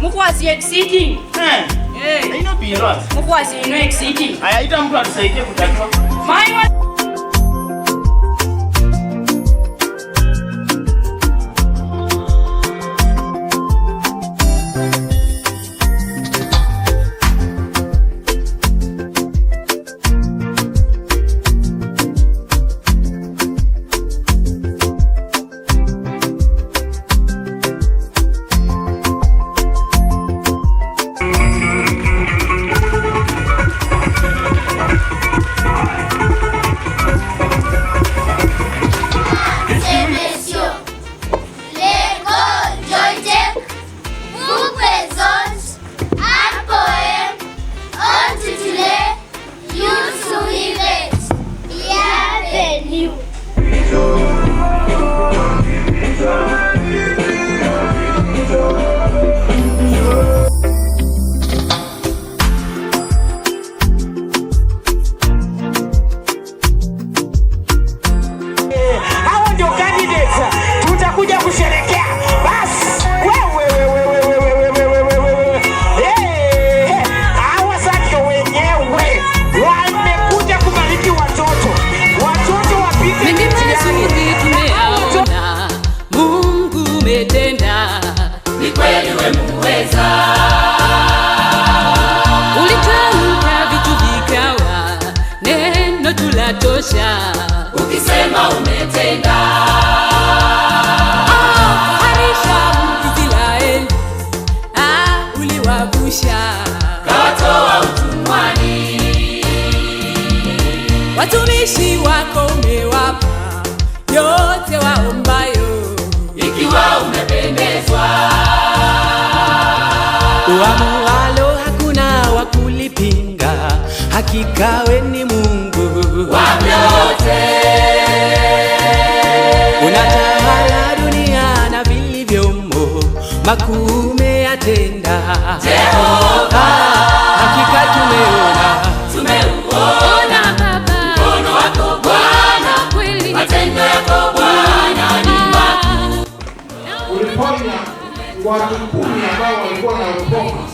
Mukwasi exceeding. Ino biro. Mukwasi ino exceeding. Aya ita mtu atusaidie kutatua. Ukisema umetenda harisha Israeli uliwavusha kawatoa utumwani, watumishi wako umewapa yote waombayo, ikiwa umependezwa. Uamualo hakuna wakulipinga, hakika we ni Mungu wa vyote. Unatawala dunia na vilivyomo, makuu umeyatenda Jehova. Hakika tumeuona Baba mkono wako Bwana, matendo yako Bwana ni makuu. Uliponya watu 10 ambao walikuwa na ukoma.